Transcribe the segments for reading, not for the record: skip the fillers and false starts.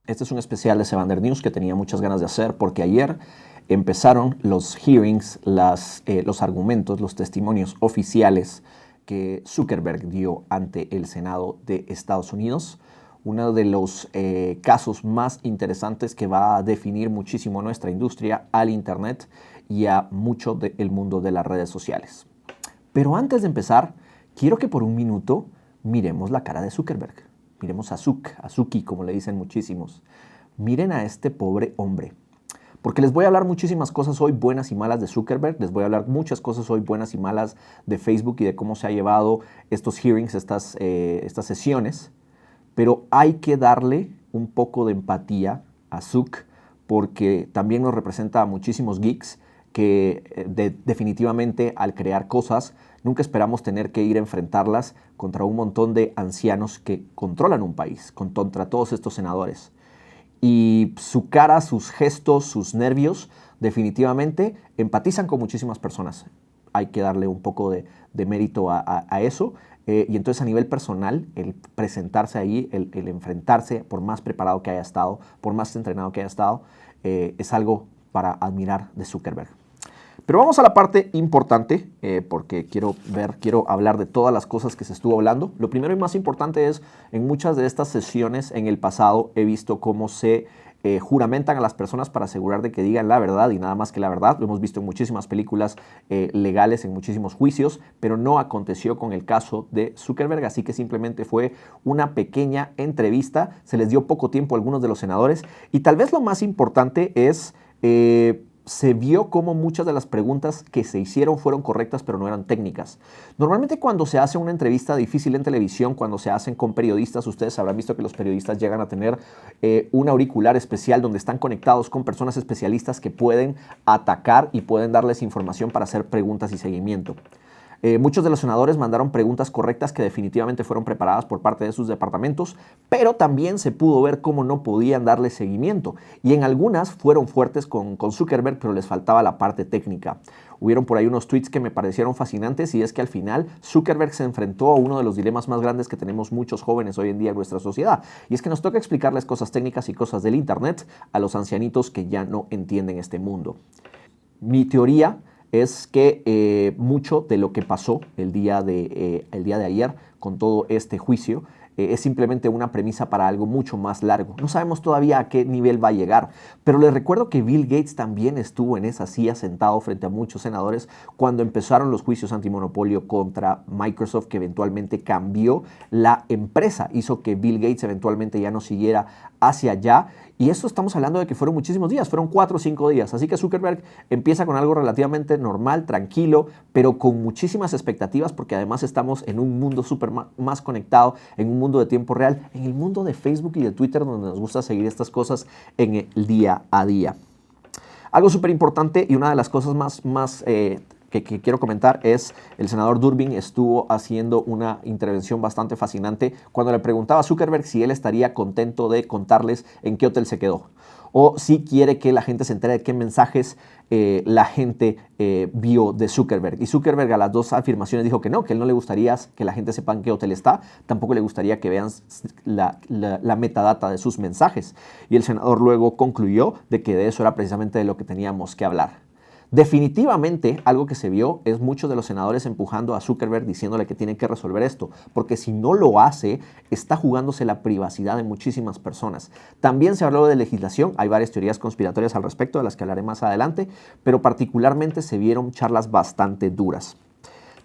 Este es un especial de Sevander News que tenía muchas ganas de hacer porque ayer empezaron los hearings, los argumentos, los testimonios oficiales que Zuckerberg dio ante el Senado de Estados Unidos. Uno de los casos más interesantes que va a definir muchísimo nuestra industria, al Internet y a mucho del mundo de las redes sociales. Pero antes de empezar, quiero que por un minuto miremos la cara de Zuckerberg. Miremos a Zuki, como le dicen muchísimos. Miren a este pobre hombre. Porque les voy a hablar muchísimas cosas hoy buenas y malas de Zuckerberg. Les voy a hablar muchas cosas hoy buenas y malas de Facebook y de cómo se ha llevado estos hearings, estas sesiones. Pero hay que darle un poco de empatía a Zuck porque también nos representa a muchísimos geeks que definitivamente al crear cosas nunca esperamos tener que ir a enfrentarlas contra un montón de ancianos que controlan un país, contra todos estos senadores. Y su cara, sus gestos, sus nervios definitivamente empatizan con muchísimas personas. Hay que darle un poco de mérito a eso. Y entonces a nivel personal, el presentarse ahí, el enfrentarse, por más preparado que haya estado, por más entrenado que haya estado, es algo para admirar de Zuckerberg. Pero vamos a la parte importante, porque quiero hablar de todas las cosas que se estuvo hablando. Lo primero y más importante es, en muchas de estas sesiones en el pasado he visto cómo se juramentan a las personas para asegurar de que digan la verdad y nada más que la verdad. Lo hemos visto en muchísimas películas legales, en muchísimos juicios, pero no aconteció con el caso de Zuckerberg, así que simplemente fue una pequeña entrevista. Se les dio poco tiempo a algunos de los senadores y tal vez lo más importante es... se vio cómo muchas de las preguntas que se hicieron fueron correctas, pero no eran técnicas. Normalmente cuando se hace una entrevista difícil en televisión, cuando se hacen con periodistas, ustedes habrán visto que los periodistas llegan a tener un auricular especial donde están conectados con personas especialistas que pueden atacar y pueden darles información para hacer preguntas y seguimiento. Muchos de los senadores mandaron preguntas correctas que definitivamente fueron preparadas por parte de sus departamentos, pero también se pudo ver cómo no podían darle seguimiento. Y en algunas fueron fuertes con Zuckerberg, pero les faltaba la parte técnica. Hubieron por ahí unos tweets que me parecieron fascinantes y es que al final Zuckerberg se enfrentó a uno de los dilemas más grandes que tenemos muchos jóvenes hoy en día en nuestra sociedad. Y es que nos toca explicarles cosas técnicas y cosas del Internet a los ancianitos que ya no entienden este mundo. Mi teoría es que mucho de lo que pasó el día de ayer con todo este juicio es simplemente una premisa para algo mucho más largo. No sabemos todavía a qué nivel va a llegar, pero les recuerdo que Bill Gates también estuvo en esa silla sentado frente a muchos senadores cuando empezaron los juicios antimonopolio contra Microsoft, que eventualmente cambió la empresa, hizo que Bill Gates eventualmente ya no siguiera hacia allá. Y eso estamos hablando de que fueron muchísimos días, fueron 4 o 5 días. Así que Zuckerberg empieza con algo relativamente normal, tranquilo, pero con muchísimas expectativas porque además estamos en un mundo súper más conectado, en un mundo de tiempo real, en el mundo de Facebook y de Twitter donde nos gusta seguir estas cosas en el día a día. Algo súper importante y una de las cosas más que quiero comentar es el senador Durbin estuvo haciendo una intervención bastante fascinante cuando le preguntaba a Zuckerberg si él estaría contento de contarles en qué hotel se quedó o si quiere que la gente se entere de qué mensajes la gente vio de Zuckerberg. Y Zuckerberg a las dos afirmaciones dijo que él no le gustaría que la gente sepa en qué hotel está, tampoco le gustaría que vean la metadata de sus mensajes. Y el senador luego concluyó de que de eso era precisamente de lo que teníamos que hablar. Definitivamente algo que se vio es muchos de los senadores empujando a Zuckerberg diciéndole que tiene que resolver esto, porque si no lo hace, está jugándose la privacidad de muchísimas personas. También se habló de legislación, hay varias teorías conspiratorias al respecto, de las que hablaré más adelante, pero particularmente se vieron charlas bastante duras.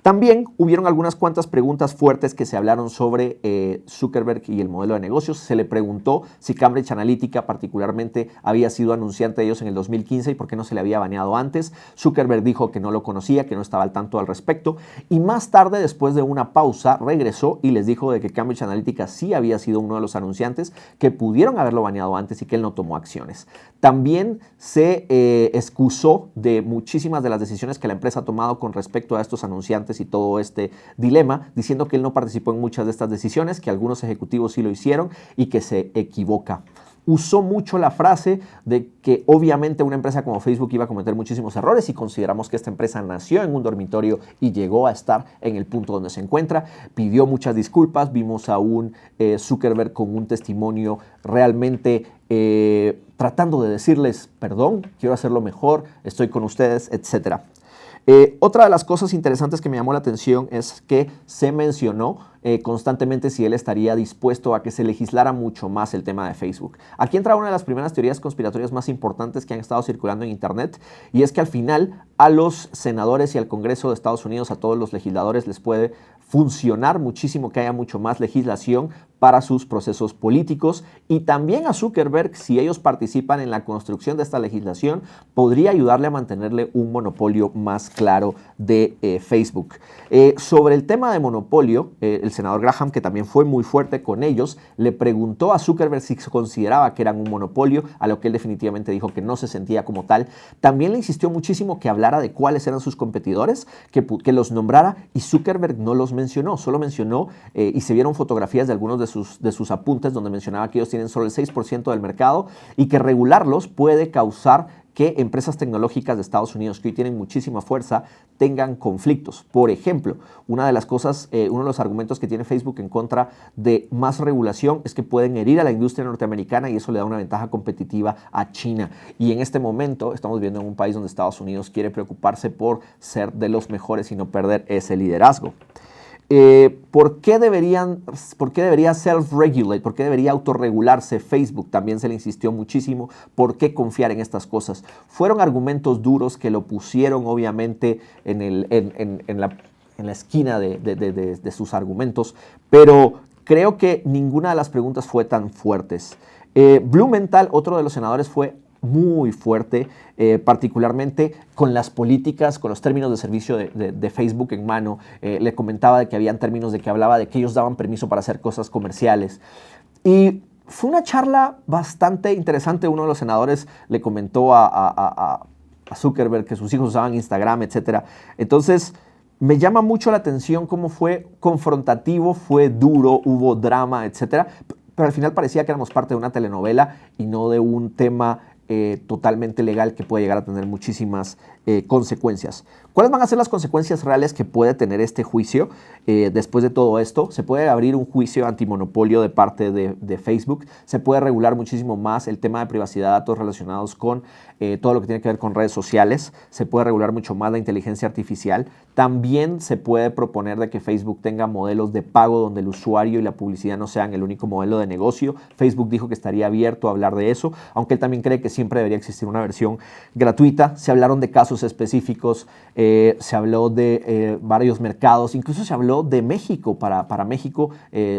También hubieron algunas cuantas preguntas fuertes que se hablaron sobre Zuckerberg y el modelo de negocios. Se le preguntó si Cambridge Analytica particularmente había sido anunciante de ellos en el 2015 y por qué no se le había baneado antes. Zuckerberg dijo que no lo conocía, que no estaba al tanto al respecto. Y más tarde, después de una pausa, regresó y les dijo de que Cambridge Analytica sí había sido uno de los anunciantes, que pudieron haberlo baneado antes y que él no tomó acciones. También se excusó de muchísimas de las decisiones que la empresa ha tomado con respecto a estos anunciantes y todo este dilema, diciendo que él no participó en muchas de estas decisiones, que algunos ejecutivos sí lo hicieron y que se equivoca. usó mucho la frase de que obviamente una empresa como Facebook iba a cometer muchísimos errores y consideramos que esta empresa nació en un dormitorio y llegó a estar en el punto donde se encuentra. Pidió muchas disculpas, vimos a un Zuckerberg con un testimonio realmente tratando de decirles perdón, quiero hacerlo mejor, estoy con ustedes, etc. Otra de las cosas interesantes que me llamó la atención es que se mencionó constantemente si él estaría dispuesto a que se legislara mucho más el tema de Facebook. Aquí entra una de las primeras teorías conspiratorias más importantes que han estado circulando en Internet, y es que al final a los senadores y al Congreso de Estados Unidos, a todos los legisladores, les puede funcionar muchísimo que haya mucho más legislación para sus procesos políticos, y también a Zuckerberg, si ellos participan en la construcción de esta legislación, podría ayudarle a mantenerle un monopolio más claro de Facebook. Sobre el tema de monopolio, el senador Graham, que también fue muy fuerte con ellos, le preguntó a Zuckerberg si se consideraba que eran un monopolio, a lo que él definitivamente dijo que no se sentía como tal. También le insistió muchísimo que hablara de cuáles eran sus competidores, que los nombrara, y Zuckerberg no los mencionó, solo mencionó y se vieron fotografías de algunos de sus apuntes donde mencionaba que ellos tienen solo el 6% del mercado y que regularlos puede causar que empresas tecnológicas de Estados Unidos que hoy tienen muchísima fuerza tengan conflictos. Por ejemplo, una de las cosas, uno de los argumentos que tiene Facebook en contra de más regulación es que pueden herir a la industria norteamericana y eso le da una ventaja competitiva a China. Y en este momento estamos viviendo en un país donde Estados Unidos quiere preocuparse por ser de los mejores y no perder ese liderazgo. ¿Por qué debería self-regulate? ¿Por qué debería autorregularse Facebook? También se le insistió muchísimo. ¿Por qué confiar en estas cosas? Fueron argumentos duros que lo pusieron obviamente en la esquina de sus argumentos, pero creo que ninguna de las preguntas fue tan fuertes. Blumenthal, otro de los senadores, fue muy fuerte, particularmente con las políticas, con los términos de servicio de Facebook en mano. Le comentaba de que habían términos de que hablaba de que ellos daban permiso para hacer cosas comerciales. Y fue una charla bastante interesante. Uno de los senadores le comentó a Zuckerberg que sus hijos usaban Instagram, etc. Entonces, me llama mucho la atención cómo fue confrontativo, fue duro, hubo drama, etc. Pero al final parecía que éramos parte de una telenovela y no de un tema totalmente legal que puede llegar a tener muchísimas consecuencias. ¿Cuáles van a ser las consecuencias reales que puede tener este juicio? Después de todo esto, se puede abrir un juicio antimonopolio de parte de Facebook, se puede regular muchísimo más el tema de privacidad de datos relacionados con todo lo que tiene que ver con redes sociales, se puede regular mucho más la inteligencia artificial, también se puede proponer de que Facebook tenga modelos de pago donde el usuario y la publicidad no sean el único modelo de negocio. Facebook dijo que estaría abierto a hablar de eso, aunque él también cree que siempre debería existir una versión gratuita. Se hablaron de casos específicos, se habló de varios mercados, incluso se habló de México. Para México,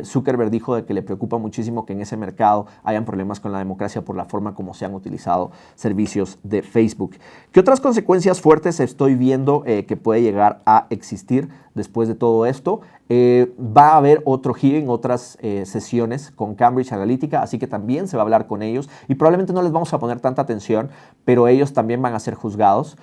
Zuckerberg dijo de que le preocupa muchísimo que en ese mercado hayan problemas con la democracia por la forma como se han utilizado servicios de Facebook. ¿Qué otras consecuencias fuertes estoy viendo que puede llegar a existir después de todo esto? Va a haber otro hearing, otras sesiones con Cambridge Analytica, así que también se va a hablar con ellos y probablemente no les vamos a poner tanta atención, pero ellos también van a ser juzgados.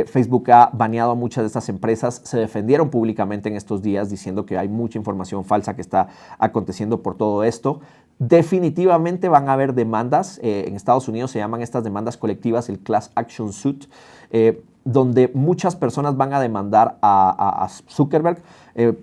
Facebook ha baneado a muchas de estas empresas, se defendieron públicamente en estos días diciendo que hay mucha información falsa que está aconteciendo por todo esto. Definitivamente van a haber demandas, en Estados Unidos se llaman estas demandas colectivas el Class Action Suit, donde muchas personas van a demandar a Zuckerberg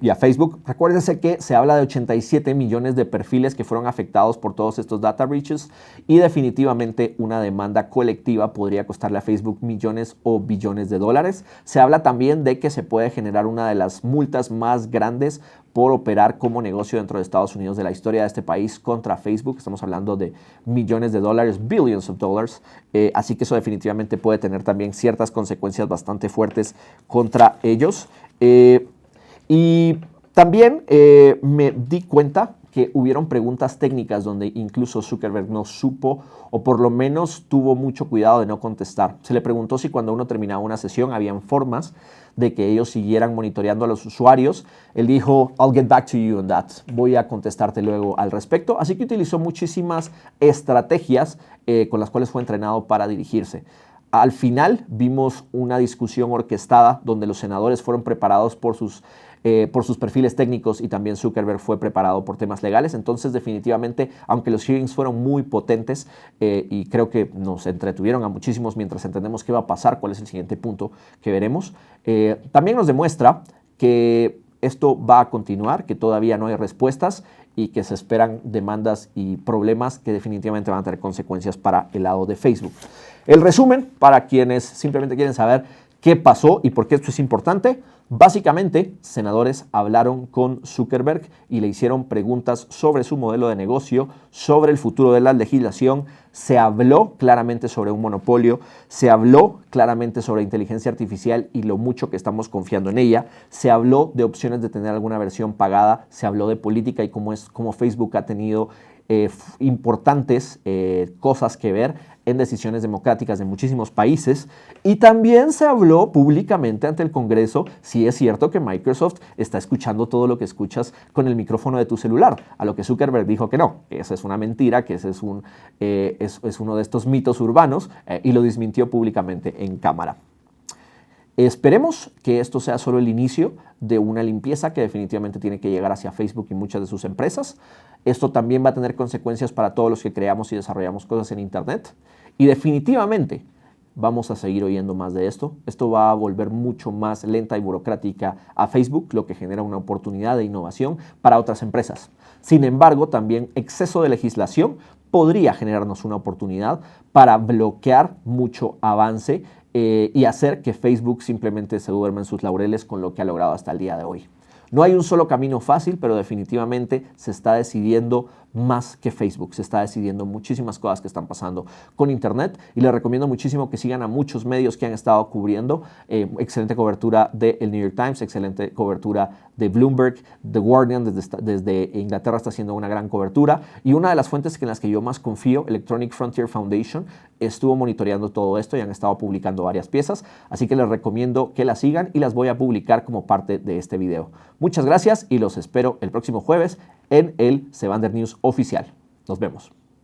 y a Facebook. Recuérdense que se habla de 87 millones de perfiles que fueron afectados por todos estos data breaches y definitivamente una demanda colectiva podría costarle a Facebook millones o billones de dólares. Se habla también de que se puede generar una de las multas más grandes por operar como negocio dentro de Estados Unidos de la historia de este país contra Facebook. Estamos hablando de millones de dólares, billions of dollars. Así que eso definitivamente puede tener también ciertas consecuencias bastante fuertes contra ellos. Y también me di cuenta que hubieron preguntas técnicas donde incluso Zuckerberg no supo o por lo menos tuvo mucho cuidado de no contestar. Se le preguntó si cuando uno terminaba una sesión habían formas de que ellos siguieran monitoreando a los usuarios. Él dijo, I'll get back to you on that. Voy a contestarte luego al respecto. Así que utilizó muchísimas estrategias con las cuales fue entrenado para dirigirse. Al final vimos una discusión orquestada donde los senadores fueron preparados por sus por sus perfiles técnicos, y también Zuckerberg fue preparado por temas legales. Entonces, definitivamente, aunque los hearings fueron muy potentes y creo que nos entretuvieron a muchísimos mientras entendemos qué va a pasar, cuál es el siguiente punto que veremos, también nos demuestra que esto va a continuar, que todavía no hay respuestas y que se esperan demandas y problemas que definitivamente van a tener consecuencias para el lado de Facebook. El resumen, para quienes simplemente quieren saber qué pasó y por qué esto es importante: básicamente, senadores hablaron con Zuckerberg y le hicieron preguntas sobre su modelo de negocio, sobre el futuro de la legislación. Se habló claramente sobre un monopolio, se habló claramente sobre inteligencia artificial y lo mucho que estamos confiando en ella, se habló de opciones de tener alguna versión pagada, se habló de política y cómo Facebook ha tenido importantes cosas que ver en decisiones democráticas de muchísimos países, y también se habló públicamente ante el Congreso si es cierto que Microsoft está escuchando todo lo que escuchas con el micrófono de tu celular, a lo que Zuckerberg dijo que no, que esa es una mentira, que ese es uno de estos mitos urbanos, y lo desmintió públicamente en cámara. Esperemos que esto sea solo el inicio de una limpieza que definitivamente tiene que llegar hacia Facebook y muchas de sus empresas. Esto también va a tener consecuencias para todos los que creamos y desarrollamos cosas en Internet. Y definitivamente vamos a seguir oyendo más de esto. Esto va a volver mucho más lenta y burocrática a Facebook, lo que genera una oportunidad de innovación para otras empresas. Sin embargo, también exceso de legislación podría generarnos una oportunidad para bloquear mucho avance y hacer que Facebook simplemente se duerma en sus laureles con lo que ha logrado hasta el día de hoy. No hay un solo camino fácil, pero definitivamente se está decidiendo más que Facebook. Se está decidiendo muchísimas cosas que están pasando con Internet, y les recomiendo muchísimo que sigan a muchos medios que han estado cubriendo. Excelente cobertura del New York Times, excelente cobertura de Bloomberg, The Guardian desde Inglaterra está haciendo una gran cobertura, y una de las fuentes en las que yo más confío, Electronic Frontier Foundation, estuvo monitoreando todo esto y han estado publicando varias piezas, así que les recomiendo que las sigan y las voy a publicar como parte de este video. Muchas gracias y los espero el próximo jueves en el Sevander News oficial. Nos vemos.